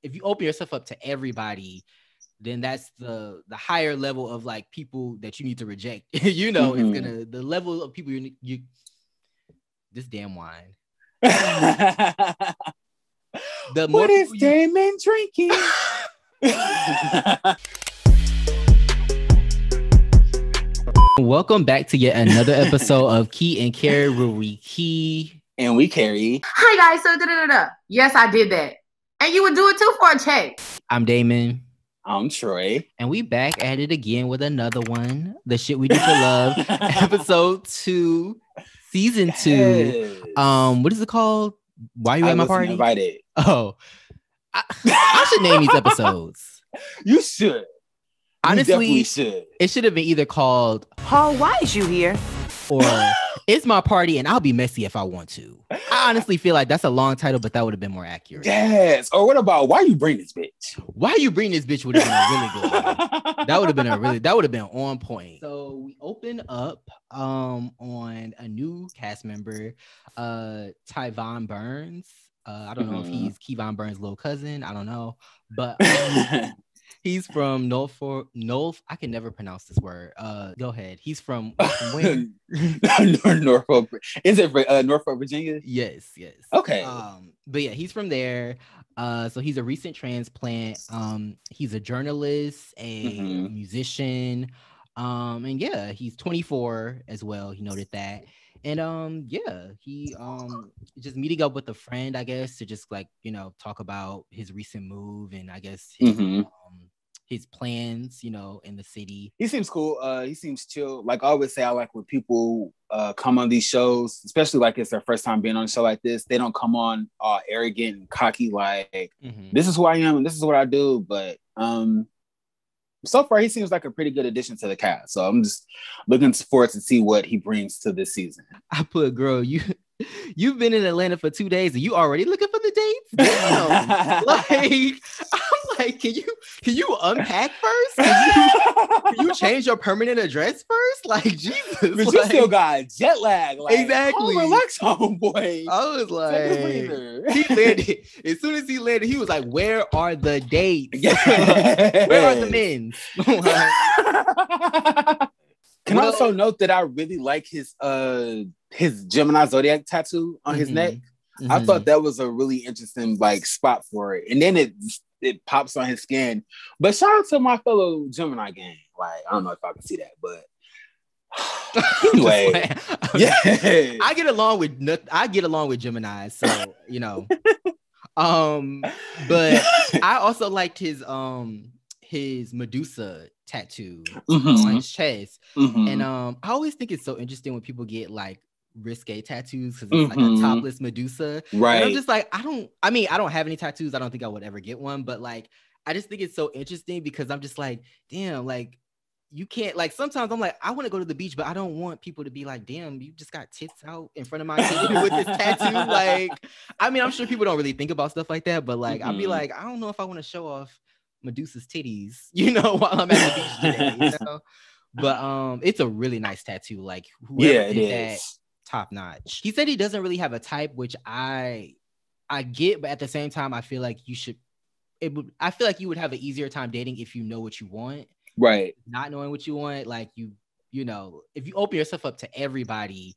if you open yourself up to everybody, then that's the higher level of like people that you need to reject. It's gonna the level of people you this damn wine. The more what is Damon drinking? Welcome back to yet another episode of Key and Carrie, where we key and we carry. Hi guys, so yes, I did that, and you would do it too for a check. I'm Damon. I'm Troy, and we back at it again with another one. The shit we do for love, episode 2, season 2. Yes. What is it called? Why are you at my party? Invited. Oh, I should name these episodes. You should. Honestly, you should. It should have been either called Paul, why is you here? Or It's My Party and I'll Be Messy If I Want to. I honestly feel like that's a long title, but that would have been more accurate. Yes. Or what about Why You Bring This Bitch? Why You Bring This Bitch would have been a really good one. That would have been on point. So we open up on a new cast member, Tyvon Burns. I don't know if he's Kevon Burns' little cousin. I don't know. But he's from Norfolk. I can never pronounce this word. Go ahead. He's from where? Norfolk. Is it Norfolk, Virginia? Yes. Okay. But yeah, he's from there. So he's a recent transplant. He's a journalist, a musician. And yeah, he's 24 as well. He noted that. And he just meeting up with a friend, I guess, to just like, talk about his recent move and I guess his plans, in the city. He seems cool. He seems chill. Like I always say, I like when people come on these shows, especially like it's their first time being on a show like this. They don't come on arrogant and cocky, like this is who I am and this is what I do. But so far he seems like a pretty good addition to the cast. So I'm just looking forward to see what he brings to this season. I put, girl, you've been in Atlanta for 2 days and you already looking for the dates? Damn. I'm like, can you unpack first? Can you change your permanent address first? Like, Jesus. But you still got jet lag. Like, exactly. Oh, relax, homeboy. I was like, he landed. As soon as he landed, he was like, where are the dates? Where are the men? Can I also note that I really like his Gemini zodiac tattoo on his neck. I thought that was a really interesting like spot for it. And then it pops on his skin. But shout out to my fellow Gemini gang. Like, I don't know if I can see that, but anyway. Yeah. I get along with Gemini, so but I also liked his Medusa tattoo on his chest. And I always think it's so interesting when people get like risque tattoos because it's like a topless Medusa. Right. And I'm just like, I don't have any tattoos. I don't think I would ever get one, but like I just think it's so interesting because I'm just like, damn, like you can't, like sometimes I'm like, I want to go to the beach, but I don't want people to be like, damn, you just got tits out in front of my kid with this tattoo. Like, I mean, I'm sure people don't really think about stuff like that, but like I'll be like, I don't know if I want to show off Medusa's titties, while I'm at the beach today, But it's a really nice tattoo. Like whoever did that, top notch. He said he doesn't really have a type, which I get, but at the same time, I feel like you would have an easier time dating if you know what you want. Right. Not knowing what you want, like if you open yourself up to everybody,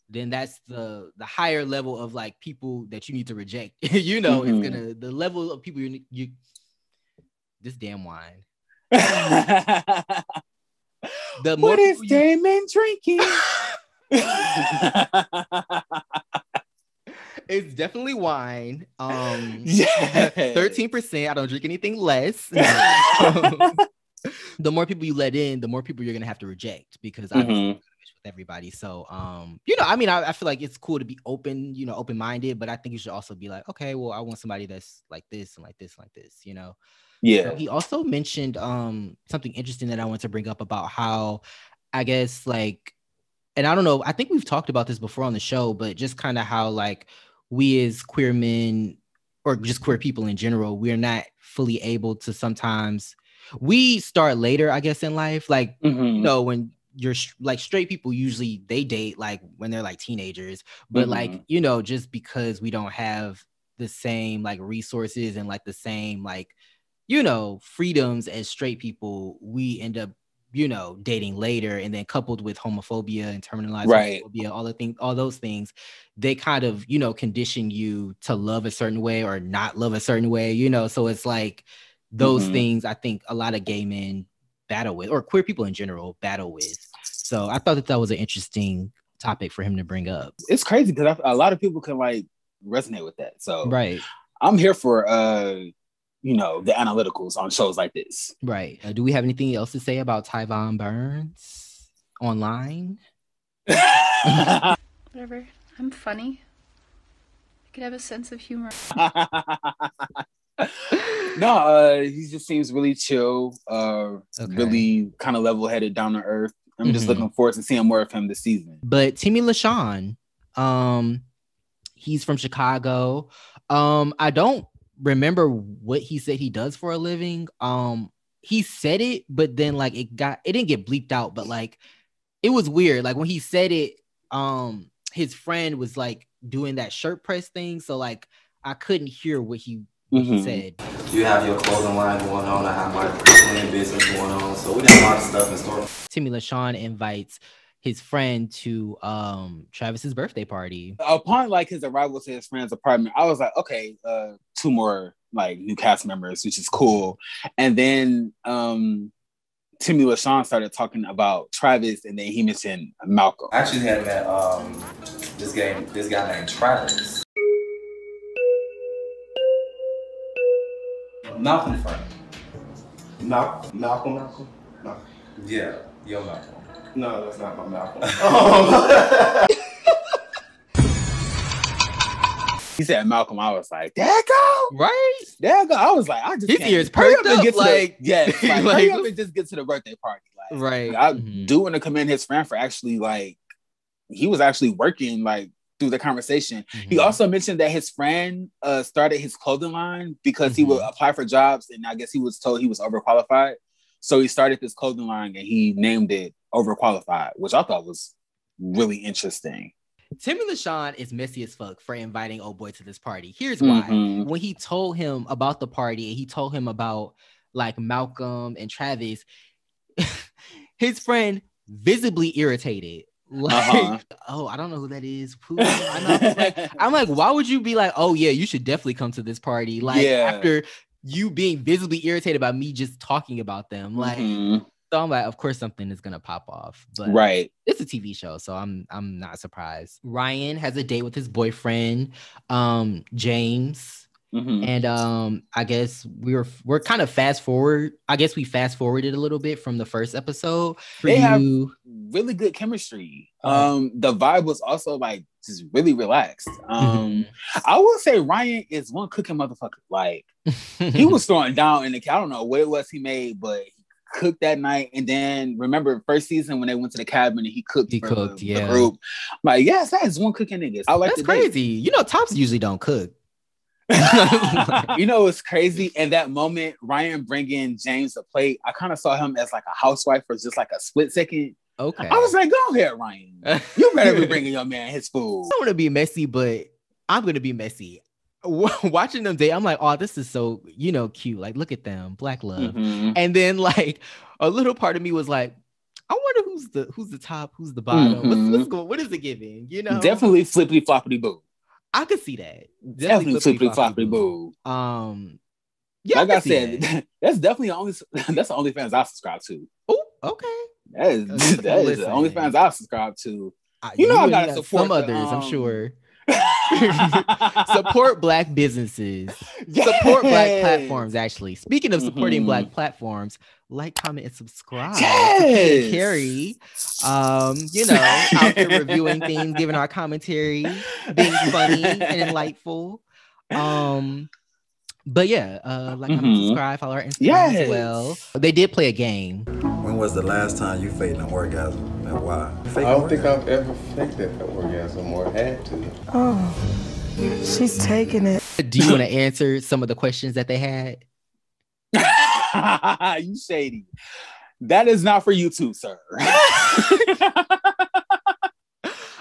then that's the higher level of like people that you need to reject. It's gonna the level of people you this damn wine. What is Damon drinking? It's definitely wine. 13%. I don't drink anything less. The more people you let in, the more people you're gonna have to reject because I don't with everybody. So I feel like it's cool to be open, open-minded, but I think you should also be like, okay, well, I want somebody that's like this and like this and like this, Yeah. So he also mentioned something interesting that I want to bring up about how I guess like, and I don't know, I think we've talked about this before on the show, but just kind of how like we as queer men or just queer people in general, we're not fully able to sometimes, we start later, I guess, in life. Like, when you're like straight people, usually they date like when they're like teenagers, but like, just because we don't have the same like resources and like the same like, you know, freedoms as straight people, we end up, you know, dating later, and then coupled with homophobia and internalized homophobia, all those things, they kind of, you know, condition you to love a certain way or not love a certain way, you know. So it's like those things I think a lot of gay men battle with, or queer people in general battle with. So I thought that was an interesting topic for him to bring up. It's crazy because a lot of people can like resonate with that. So right, I'm here for you know, the analyticals on shows like this. Right. Do we have anything else to say about Tyvon Burns online? Whatever. I'm funny. I could have a sense of humor. No, he just seems really chill, really kind of level-headed, down to earth. I'm just looking forward to seeing more of him this season. But Timmy LaShawn, he's from Chicago. I don't remember what he said he does for a living. He said it, but then like it didn't get bleeped out, but like it was weird. Like when he said it, his friend was like doing that shirt press thing, so like I couldn't hear what he said. You have your clothing line going on. I have my cleaning business going on. So we got a lot of stuff in store. Timmy LaShawn invites his friend to Travis's birthday party. Upon like his arrival to his friend's apartment, I was like, okay, 2 more like new cast members, which is cool. And then Timmy LaShawn started talking about Travis, and then he mentioned Malcolm. I actually had met this guy named Travis. Malcolm friend. Malcolm? No. Yeah, yo Malcolm. No, that's not my Malcolm. He said Malcolm. I was like, there you go. Right? There you go. I was like, I just his ears perked up. Like, hurry up and just get to the birthday party. Like, right. I do want to commend his friend for actually like, he was actually working like through the conversation. He also mentioned that his friend started his clothing line because he would apply for jobs, and I guess he was told he was overqualified. So he started this clothing line and he named it Overqualified, which I thought was really interesting. Timmy LaShawn is messy as fuck for inviting old boy to this party. Here's why. When he told him about the party and he told him about like Malcolm and Travis, his friend visibly irritated. Like, oh, I don't know who that is. Who? I'm like, why would you be like, oh yeah, you should definitely come to this party? Like after you being visibly irritated about me just talking about them. Like, so I'm like, of course something is gonna pop off. But it's a TV show, so I'm not surprised. Ryan has a date with his boyfriend, James. And I guess we're kind of fast forward. I guess we fast forwarded a little bit from the first episode. They have really good chemistry. The vibe was also like just really relaxed. I will say Ryan is one cooking motherfucker. Like he was throwing down in the, I don't know what it was he made, but he cooked that night. And then remember first season when they went to the cabin and he cooked the group. I'm like, yes, that is one cooking niggas. I like that's crazy. You know, tops usually don't cook. You know it's crazy. In that moment, Ryan bringing James a plate, I kind of saw him as like a housewife for just like a split second. Okay, I was like, go ahead, Ryan. You better be bringing your man his food. I want to be messy, but I'm gonna be messy. Watching them date, I'm like, oh, this is so, you know, cute. Like, look at them, black love. And then like a little part of me was like, I wonder who's the top, who's the bottom. What's going? What is it giving? You know, definitely flippity floppity boo. I could see that. Definitely flippity floppity boo. Yeah, like I said, that's definitely that's the only fans I subscribe to. Oh, okay. That is the only fans I subscribe to. You know, I gotta support some others, I'm sure. Support black businesses. Support black platforms. Actually, speaking of supporting black platforms, like, comment, and subscribe. To Carrie, you know, out there reviewing things, giving our commentary, being funny and delightful. But yeah, like, comment, subscribe, follow our Instagram as well. They did play a game. When was the last time you faked an orgasm and why? I don't think I've ever faked an orgasm or had to. Oh, she's taking it. Do you want to answer some of the questions that they had? You shady. That is not for YouTube, sir.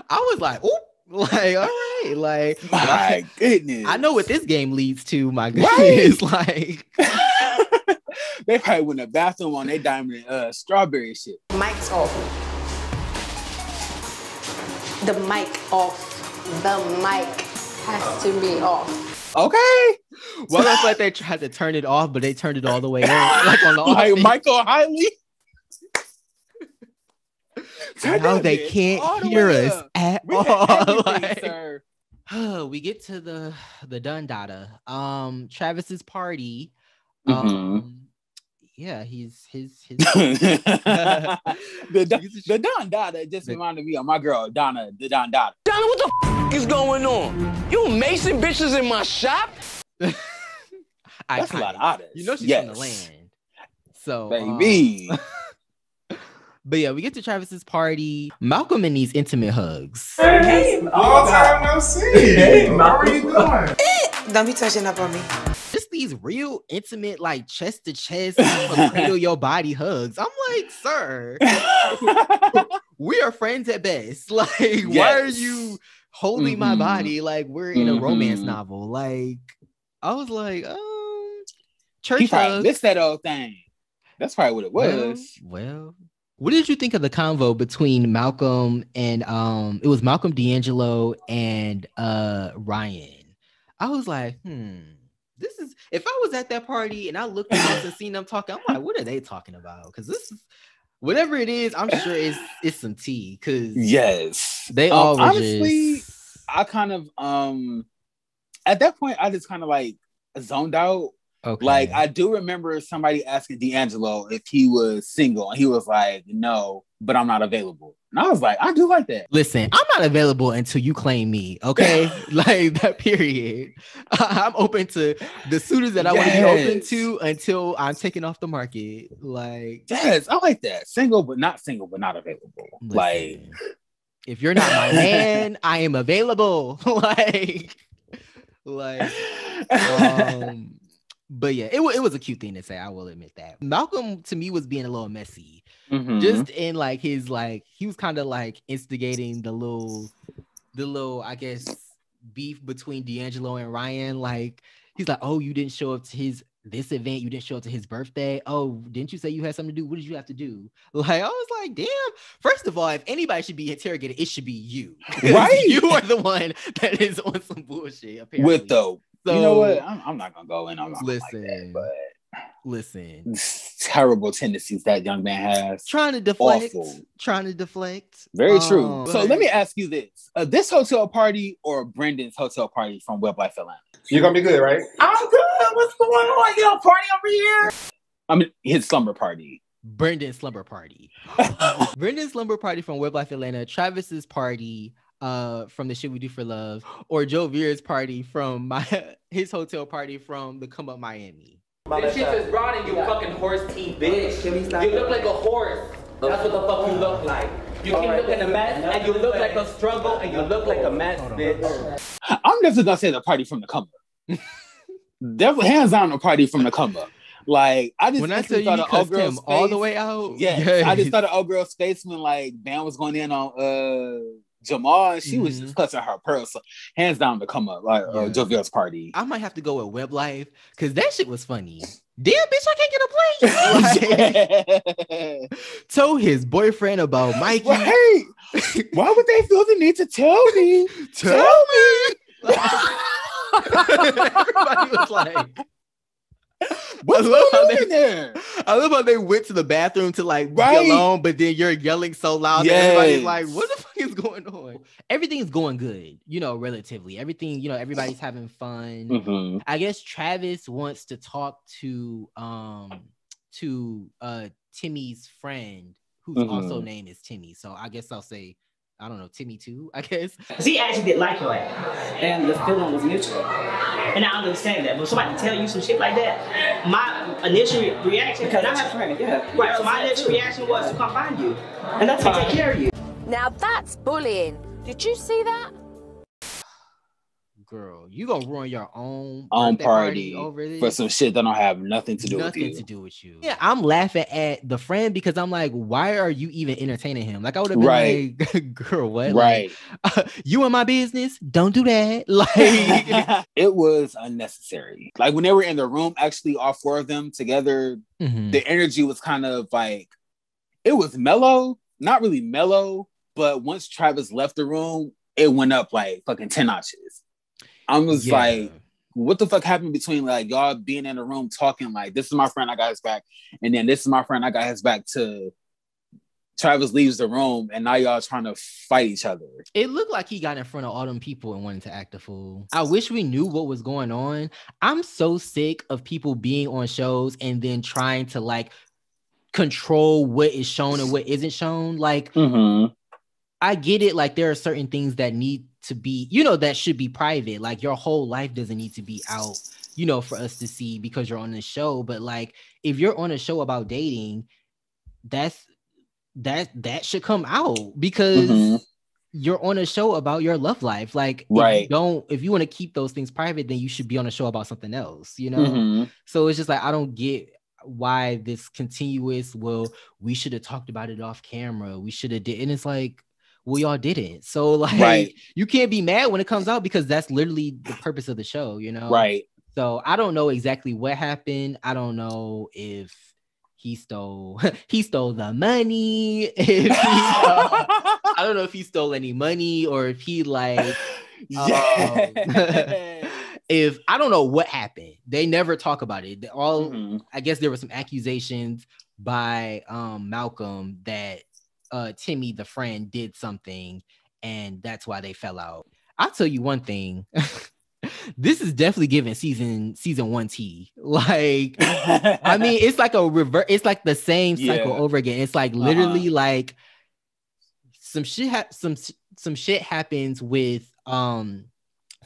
I was like, oh, Like, all right, like my goodness. I know what this game leads to. My goodness, like they probably went in the bathroom on their diamond strawberry shit. Mic's off. The mic off. The mic has to be off. Okay. Well, I thought they tried to turn it off, but they turned it all the way on, like on the like Michael Hiley. Now they can't hear us at all. Like, sir. We get to the dun data. Travis's party. Yeah, he's the Don Dada just reminded me of my girl Donna, the Don Dada. Donna, what the is going on? You Mason bitches in my shop? That's a lot of others. You know she's from the land. So baby. But yeah, we get to Travis's party. Malcolm in these intimate hugs. Hey, long time no see. Hey, how are you doing? Don't be touching up on me. Just these real intimate, like chest to chest, cradle your body hugs. I'm like, sir, we are friends at best. Like, why are you holding my body like we're in a romance novel? Like, I was like, church he probably hug. missed that old thing. That's probably what it was. Well. What did you think of the convo between Malcolm and it was Malcolm D'Angelo and Ryan? I was like, this is, if I was at that party and I looked at and seen them talking, I'm like, what are they talking about? Because this is whatever it is, I'm sure it's some tea. Because they all honestly, I kind of at that point I just kind of like zoned out. Okay. Like, I do remember somebody asking D'Angelo if he was single, and he was like, no, but I'm not available. And I was like, I do like that. Listen, I'm not available until you claim me, okay? Like, that period. I'm open to the suitors that I want to be open to until I'm taken off the market. Like, yes, I like that. Single, but not available. Listen, like, if you're not my man, I am available. But yeah, it was a cute thing to say. I will admit that. Malcolm to me was being a little messy, just in like his like he was kind of like instigating the little I guess beef between D'Angelo and Ryan. Like he's like, oh, you didn't show up to this event. You didn't show up to his birthday. Oh, didn't you say you had something to do? What did you have to do? Like I was like, damn. First of all, if anybody should be interrogated, it should be you. Right? You are the one that is on some bullshit. Apparently. With the. So, you know what? I'm not gonna go in on like that, but listen, terrible tendencies that young man has. Trying to deflect. Very true. So let me ask you this: this hotel party or Brendan's hotel party from Web Life Atlanta? You're gonna be good, right? I'm good. What's going on? You know, party over here. I mean, his slumber party. Brendan's slumber party. Brendan's slumber party from Web Life Atlanta. Travis's party. From the Shit We Do for Love, or Joe Veer's party from his hotel party from the Come Up Miami. This shit is rotting, you fucking horse teeth, bitch. You look like a horse. That's what the fuck you look like. You keep looking a mess, and you look like a struggle, and you look like a mess, bitch. I'm definitely gonna say the party from the Come Up. Definitely hands down the party from the Come Up. Like I just when I tell you he cussed him all the way out. Yeah, I just thought the old girl's face when like Bam was going in on Jamal, and she was just cussing her pearls. So hands down to Come Up, like Jovial's party. I might have to go with Web Life because that shit was funny. Damn, bitch, I can't get a plane. Told his boyfriend about Mikey. Right. Why would they feel the need to tell me? Tell me. Everybody was like, What's going on in there? I love how they went to the bathroom to like be alone, but then you're yelling so loud that everybody's like, what the fuck is going on? Everything's going good, you know, relatively. Everything, you know, everybody's having fun. I guess Travis wants to talk to Timmy's friend, whose also name is Timmy. So I guess I'll say, I don't know, Timmy too, I guess. He actually didn't like your ass, and the feeling was mutual. And I understand that, but somebody tell you some shit like that, my initial reaction, because I have a friend, right, so my initial reaction was to come find you, and that's to take care of you. Now that's bullying. Did you see that? girl, you gonna ruin your own party over this for some shit that don't have nothing to do with you. Nothing to do with you. Yeah, I'm laughing at the friend because I'm like, why are you even entertaining him? Like, I would have been like, girl, what? Right. Like, you in my business? Don't do that. Like, it was unnecessary. Like when they were in the room, actually, all four of them together, the energy was kind of like, it was mellow, not really mellow, but once Travis left the room, it went up like fucking 10 notches. I was like, what the fuck happened between like y'all being in the room talking like, this is my friend, I got his back, and then this is my friend, I got his back, to Travis leaves the room and now y'all trying to fight each other. It looked like he got in front of all them people and wanted to act a fool. I wish we knew what was going on. I'm so sick of people being on shows and then trying to like control what is shown and what isn't shown. Like, I get it. Like, there are certain things that need to be, you know, that should be private. Like, your whole life doesn't need to be out, you know, for us to see because you're on the show. But like, if you're on a show about dating, that should come out because you're on a show about your love life. Like, if you want to keep those things private, then you should be on a show about something else, you know? So it's just like, I don't get why this continuous, well, we should have talked about it off camera. We should have did. And it's like, well, y'all didn't. So like, you can't be mad when it comes out because that's literally the purpose of the show, you know? Right. So I don't know exactly what happened. I don't know if he stole the money. I don't know if he stole any money or if he like, if I don't know what happened. They never talk about it. I guess there were some accusations by Malcolm that Timmy, the friend, did something, and that's why they fell out. I'll tell you one thing. This is definitely giving season 1 tea. Like, I mean, it's like a reverse. It's like the same cycle over again. It's like literally like some shit happens with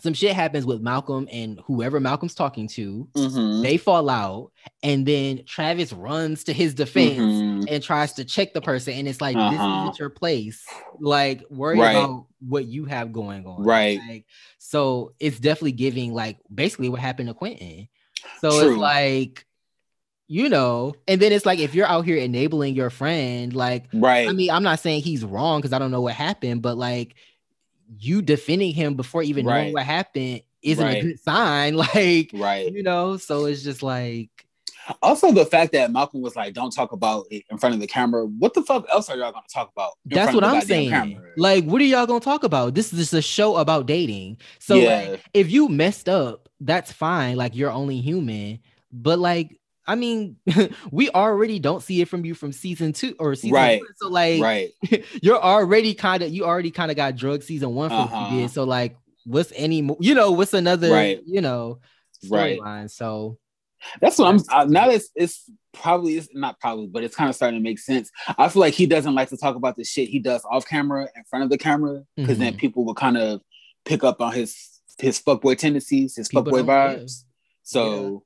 some shit happens with Malcolm and whoever Malcolm's talking to. They fall out, and then Travis runs to his defense and tries to check the person. And it's like, this isn't your place. Like, worry about what you have going on. Right. Like, so it's definitely giving like basically what happened to Quentin. So it's like, you know, and then it's like, if you're out here enabling your friend, like, I mean, I'm not saying he's wrong because I don't know what happened, but like, you defending him before even knowing what happened isn't a good sign. Like, you know, so it's just like. Also, the fact that Malcolm was like, don't talk about it in front of the camera. What the fuck else are y'all going to talk about? That's what I'm saying. Camera? Like, what are y'all going to talk about? This is just a show about dating. So like, if you messed up, that's fine. Like, you're only human. But like, I mean, we already don't see it from you from season 2 or season 1. So like, you already kind of got drugged season 1 for what you did. So like, what's any more, you know, what's another, you know, storyline. So that's what I'm now it's not probably, but it's kind of starting to make sense. I feel like he doesn't like to talk about the shit he does off camera in front of the camera, because then people will kind of pick up on his fuckboy tendencies, his fuckboy vibes. So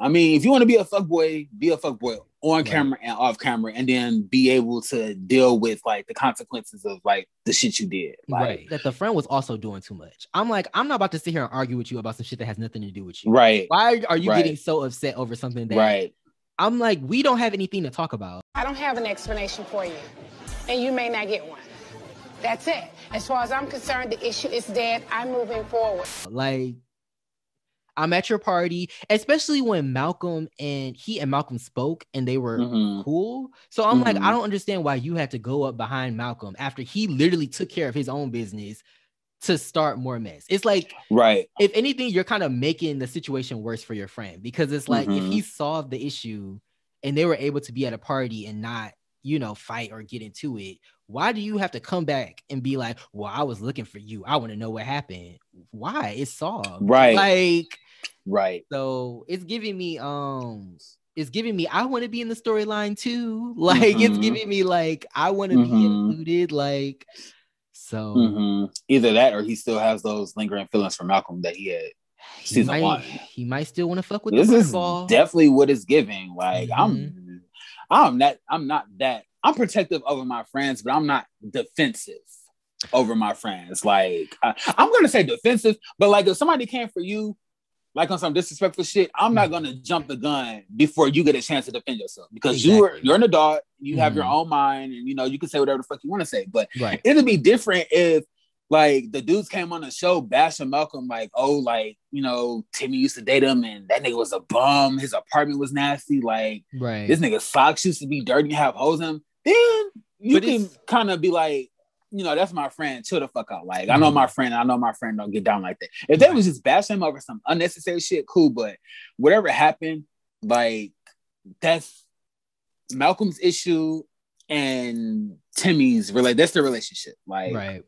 I mean, if you want to be a fuckboy on camera and off camera, and then be able to deal with like the consequences of like the shit you did. Like, that the friend was also doing too much. I'm like, I'm not about to sit here and argue with you about some shit that has nothing to do with you. Right. Why are you getting so upset over something that I'm like, we don't have anything to talk about. I don't have an explanation for you, and you may not get one. That's it. As far as I'm concerned, the issue is dead. I'm moving forward. Like, I'm at your party, especially when Malcolm and Malcolm spoke and they were cool. So I'm like, I don't understand why you had to go up behind Malcolm after he literally took care of his own business to start more mess. It's like, if anything, you're kind of making the situation worse for your friend, because it's like, if he solved the issue and they were able to be at a party and not, you know, fight or get into it, why do you have to come back and be like, well, I was looking for you, I want to know what happened? Why? It's solved. So it's giving me I want to be in the storyline too. Like, it's giving me like, I want to be included. Like, so either that or he still has those lingering feelings for Malcolm that he had season 1. He might still want to fuck with this. Is ball. Definitely what it's giving. Like, I'm protective over my friends, but I'm not defensive. over my friends. Like, I'm gonna say defensive, but like if somebody came for you, like on some disrespectful shit, I'm not gonna jump the gun before you get a chance to defend yourself because you're an adult, you have your own mind, and you can say whatever the fuck you want to say. But it'd be different if like the dudes came on the show bashing Malcolm, like, oh, like, Timmy used to date him and that nigga was a bum, his apartment was nasty, like this nigga socks used to be dirty and have holes in him. Then you can kind of be like, that's my friend, chill the fuck out. Like, I know my friend don't get down like that. If they was just bashing him over some unnecessary shit, cool. But whatever happened, like, that's Malcolm's issue and Timmy's that's their relationship. Like, I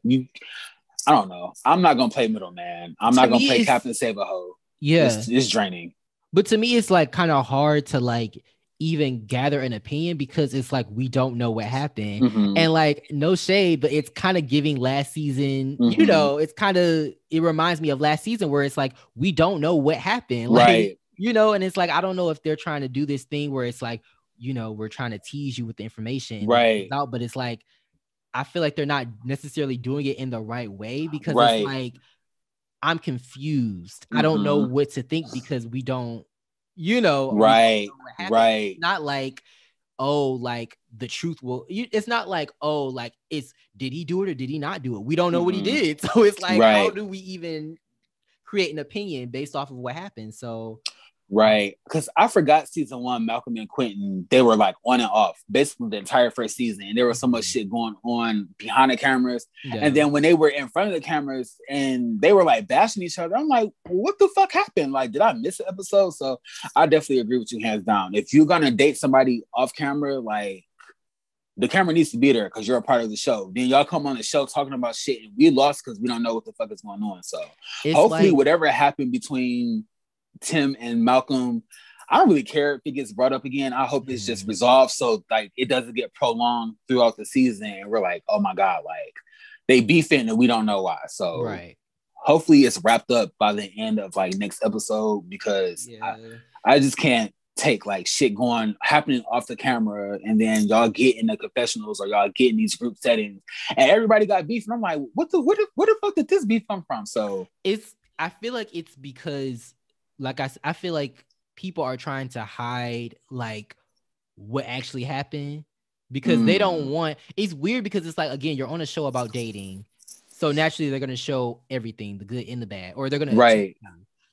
don't know. I'm not gonna play middleman. I'm not gonna play Captain Save a Hoe. Yeah, it's draining. But to me, it's like kind of hard to like even gather an opinion because it's like we don't know what happened, and like no shade, but it's kind of giving last season. It reminds me of last season where it's like we don't know what happened, like and it's like I don't know if they're trying to do this thing where it's like we're trying to tease you with the information, but it's like I feel like they're not necessarily doing it in the right way because it's like I'm confused. I don't know what to think because we don't. Right. Not like, oh, like the truth will. It's not like, oh, like it's did he do it or did he not do it? We don't know what he did, so it's like, how do we even create an opinion based off of what happened? So. Right, because I forgot season 1, Malcolm and Quentin, they were like on and off basically the entire first season, and there was so much shit going on behind the cameras. And then when they were in front of the cameras and they were like bashing each other, I'm like, what the fuck happened? Like, did I miss an episode? So I definitely agree with you hands down. If you're gonna date somebody off camera, like the camera needs to be there because you're a part of the show. Then y'all come on the show talking about shit and we lost because we don't know what the fuck is going on. So hopefully whatever happened between Tim and Malcolm, I don't really care if it gets brought up again. I hope it's just resolved so like it doesn't get prolonged throughout the season and we're like, oh my god, like they beefing and we don't know why. So hopefully it's wrapped up by the end of like next episode because I just can't take like shit happening off the camera and then y'all get in the confessionals or y'all get in these group settings and everybody got beef and I'm like, what the fuck did this beef come from? So I feel like it's because like I feel like people are trying to hide like what actually happened because they don't want. It's weird because it's like, again, you're on a show about dating, so naturally they're gonna show everything, the good and the bad, or they're gonna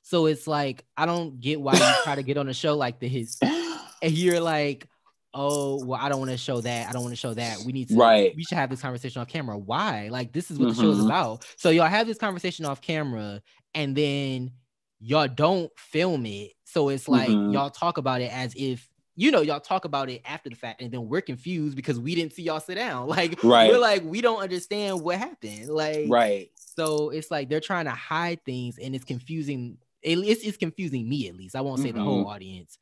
So it's like I don't get why you try to get on a show like this and you're like, oh well, I don't want to show that. I don't want to show that. We need to. We should have this conversation on camera. Why? Like this is what the show is about. So y'all have this conversation off camera and then y'all don't film it, so it's like y'all talk about it as if y'all talk about it after the fact, and then we're confused because we didn't see y'all sit down. Like we're like we don't understand what happened. Like so it's like they're trying to hide things, and it's confusing. It's confusing me at least. I won't say the whole audience.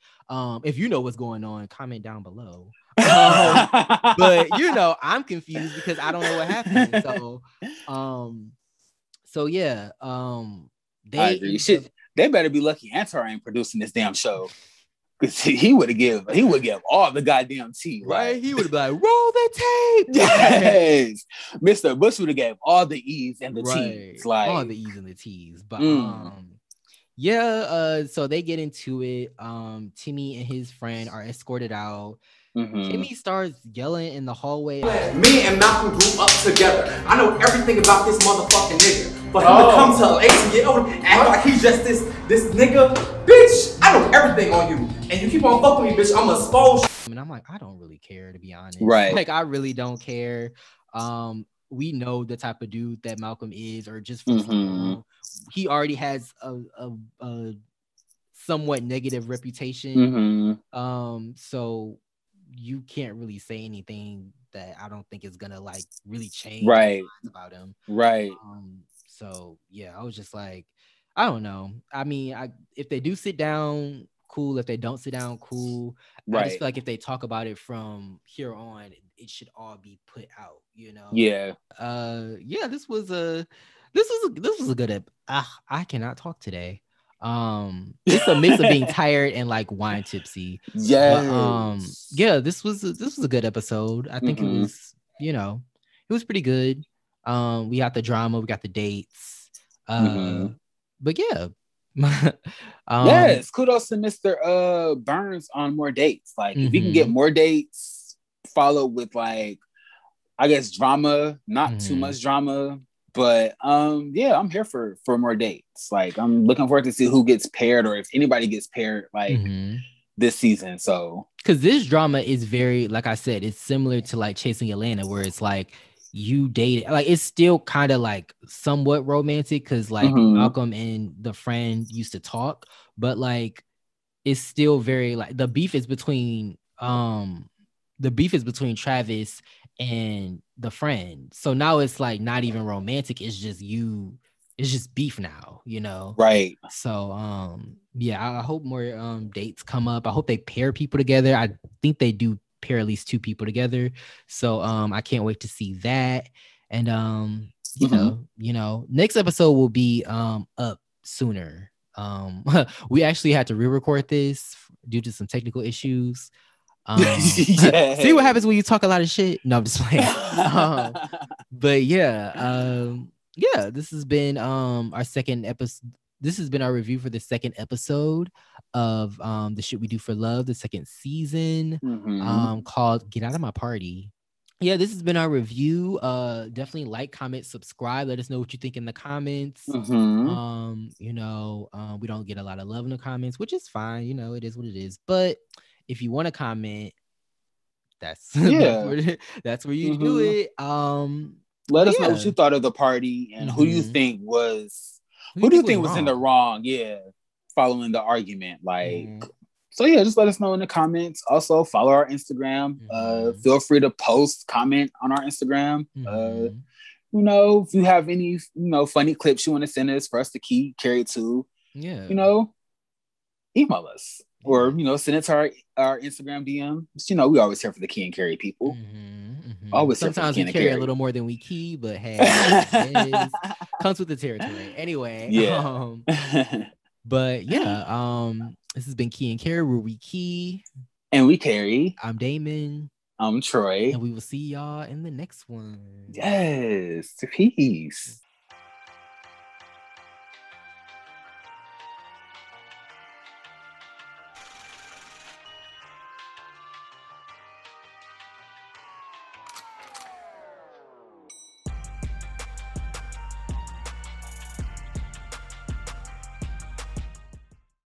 If you know what's going on, comment down below. But I'm confused because I don't know what happened. So yeah. I agree. They better be lucky Antar ain't producing this damn show. Because he would give all the goddamn tea. Right? He would be like, roll the tape. Yes. Mr. Bush would have gave all the E's and the T's. Like all the E's and the T's. But so they get into it. Timmy and his friend are escorted out. Timmy starts yelling in the hallway. Me and Malcolm grew up together. I know everything about this motherfucking nigga. But him to come to LA to get over act like he's just this nigga, bitch. I know everything on you, and you keep on fucking me, bitch. I'm gonna expose you. And I'm like, I don't really care, to be honest. Right? Like, I really don't care. We know the type of dude that Malcolm is, or just from he already has a somewhat negative reputation. So you can't really say anything that I don't think is gonna like really change about him. So yeah, I was just like, I don't know. I mean, if they do sit down, cool. If they don't sit down, cool. I just feel like if they talk about it from here on, it should all be put out, Yeah. This was a good I cannot talk today. It's a mix of being tired and like wine tipsy. This was a good episode. I think it was, it was pretty good. We got the drama, we got the dates. But yeah. Yes, kudos to Mr. Burns on more dates. Like if we can get more dates followed with like, I guess, drama, not too much drama, but yeah, I'm here for more dates. Like I'm looking forward to see who gets paired or if anybody gets paired like this season. So because this drama is very, like I said, it's similar to like Chasing Atlanta, where it's like you date, like it's still kind of like somewhat romantic because like Malcolm and the friend used to talk, but like it's still very like the beef is between Travis and the friend. So now it's like not even romantic, it's just beef now, you know? Right. So yeah, I hope more dates come up. I hope they pair people together. I think they do pair at least 2 people together. So I can't wait to see that. And you know, next episode will be up sooner. We actually had to re-record this due to some technical issues. See what happens when you talk a lot of shit. No, I'm just playing. But yeah, yeah, this has been our second episode. This has been our review for the second episode of The Shit We Do for Love, the second season, called Get Out of My Party. Yeah, this has been our review. Definitely like, comment, subscribe. Let us know what you think in the comments. You know, we don't get a lot of love in the comments, which is fine. You know, it is what it is. But if you want to comment, that's that's where you do it. Let us know what you thought of the party and who you think was who do you think was in the wrong? Yeah, following the argument. Like, so yeah, just let us know in the comments. Also, follow our Instagram. Feel free to post, comment on our Instagram. You know, if you have any, funny clips you want to send us for us to carry to, you know, email us or, send it to our Instagram DM. Just, we always here for the Key and Carry people. Always sometimes we carry a little more than we key, but hey, it comes with the territory. Anyway, but yeah, this has been Key and Carry, where we key and we carry. I'm Damon. I'm Troy, and we will see y'all in the next one. Yes, peace.